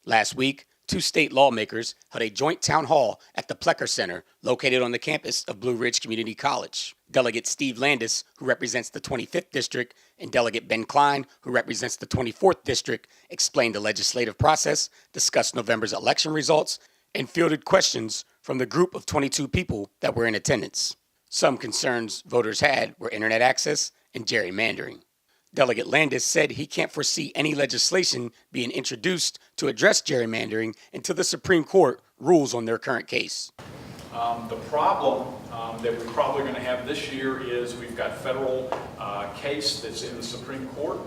Last week, two state lawmakers held a joint town hall at the Plecker Center located on the campus of Blue Ridge Community College. Delegate Steve Landes, who represents the 25th District, and Delegate Ben Cline, who represents the 24th District, explained the legislative process, discussed November's election results, and fielded questions from the group of 22 people that were in attendance. Some concerns voters had were internet access and gerrymandering. Delegate Landes said he can't foresee any legislation being introduced to address gerrymandering until the Supreme Court rules on their current case. The problem that we're probably going to have this year is we've got federal case that's in the Supreme Court.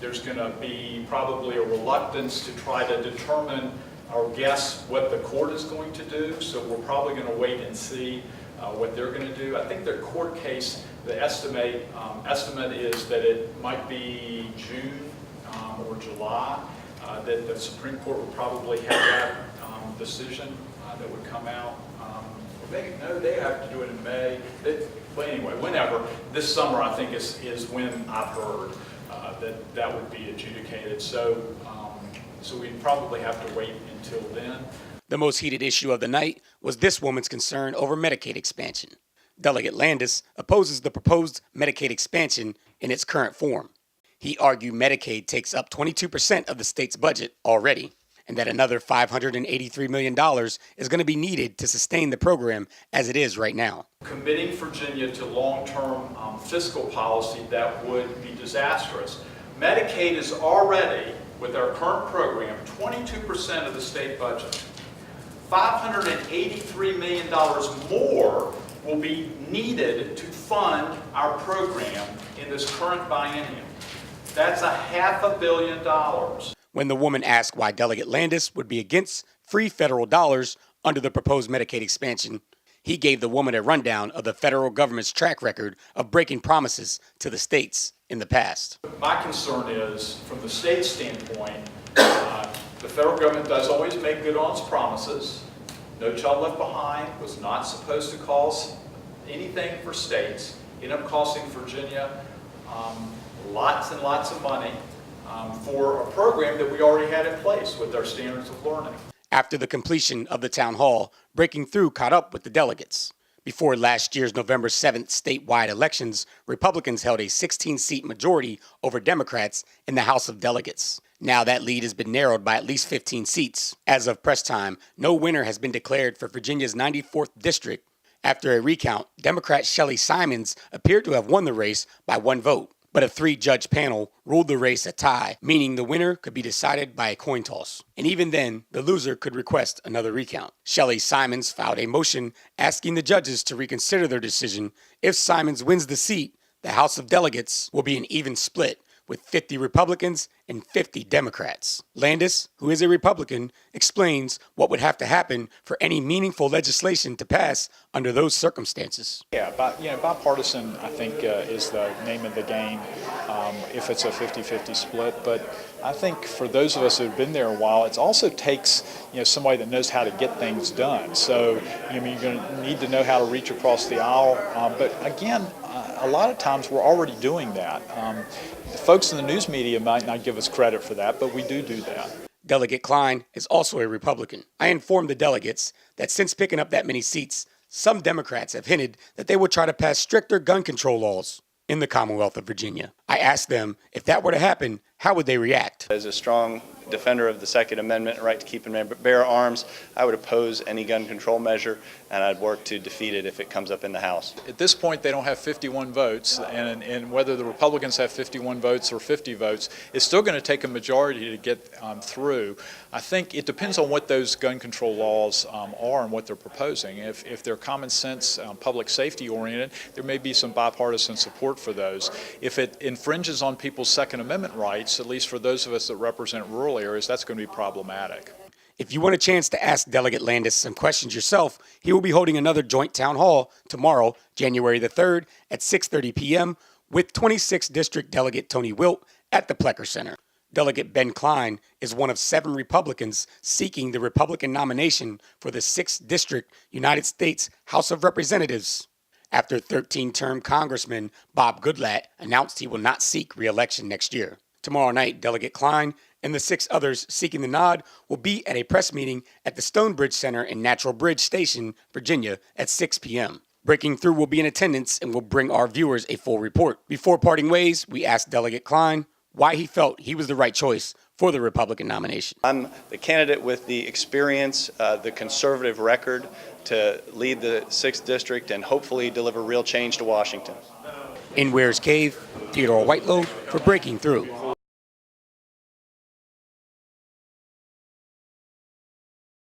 There's going to be probably a reluctance to try to determine or guess what the court is going to do, so we're probably going to wait and see what they're going to do. I think their court case, the estimate is that it might be June or July, that the Supreme Court would probably have that decision that would come out. They have to do it in May. But anyway, whenever. This summer, I think, is when I've heard that would be adjudicated. So we'd probably have to wait until then. The most heated issue of the night was this woman's concern over Medicaid expansion. Delegate Landes opposes the proposed Medicaid expansion in its current form. He argued Medicaid takes up 22% of the state's budget already, and that another $583 million is going to be needed to sustain the program as it is right now. Committing Virginia to long-term fiscal policy that would be disastrous. Medicaid is already, with our current program, 22% of the state budget. $583 million more will be needed to fund our program in this current biennium. That's $500 million. When the woman asked why Delegate Landes would be against free federal dollars under the proposed Medicaid expansion, he gave the woman a rundown of the federal government's track record of breaking promises to the states in the past. My concern is, from the state standpoint, the federal government does always make good on its promises. No Child Left Behind was not supposed to cost anything for states. It ended up costing Virginia lots and lots of money for a program that we already had in place with our standards of learning. After the completion of the town hall, Breaking Through caught up with the delegates. Before last year's November 7th statewide elections, Republicans held a 16-seat majority over Democrats in the House of Delegates. Now that lead has been narrowed by at least 15 seats. As of press time, no winner has been declared for Virginia's 94th district. After a recount, Democrat Shelley Simons appeared to have won the race by one vote, but a three-judge panel ruled the race a tie, meaning the winner could be decided by a coin toss. And even then, the loser could request another recount. Shelley Simons filed a motion asking the judges to reconsider their decision. If Simons wins the seat, the House of Delegates will be an even split, with 50 Republicans and 50 Democrats. Landes, who is a Republican, explains what would have to happen for any meaningful legislation to pass under those circumstances. Bipartisan, I think, is the name of the game if it's a 50-50 split. But I think for those of us who have been there a while, it also takes somebody that knows how to get things done. So you're going to need to know how to reach across the aisle. But again, a lot of times we're already doing that. The folks in the news media might not give us credit for that, but we do that. Delegate Cline is also a Republican. I informed the delegates that since picking up that many seats, some Democrats have hinted that they will try to pass stricter gun control laws in the Commonwealth of Virginia. I asked them if that were to happen, how would they react? As a strong defender of the Second Amendment right to keep and bear arms, I would oppose any gun control measure, and I'd work to defeat it if it comes up in the House. At this point, they don't have 51 votes, and whether the Republicans have 51 votes or 50 votes, it's still going to take a majority to get through. I think it depends on what those gun control laws are and what they're proposing. If they're common sense, public safety oriented, there may be some bipartisan support for those. If it infringes on people's Second Amendment rights, at least for those of us that represent rural areas, that's going to be problematic. If you want a chance to ask Delegate Landes some questions yourself, he will be holding another joint town hall tomorrow, January the 3rd at 6:30 p.m. with 26th District Delegate Tony Wilt at the Plecker Center. Delegate Ben Cline is one of 7 Republicans seeking the Republican nomination for the 6th District United States House of Representatives, after 13-term Congressman Bob Goodlatte announced he will not seek re-election next year. Tomorrow night, Delegate Cline and the 6 others seeking the nod will be at a press meeting at the Stonebridge Center in Natural Bridge Station, Virginia, at 6 p.m. Breaking Through will be in attendance and will bring our viewers a full report. Before parting ways, we asked Delegate Cline why he felt he was the right choice for the Republican nomination. I'm the candidate with the experience, the conservative record to lead the 6th District and hopefully deliver real change to Washington. In Weyers Cave, Theodore Whitelow for Breaking Through.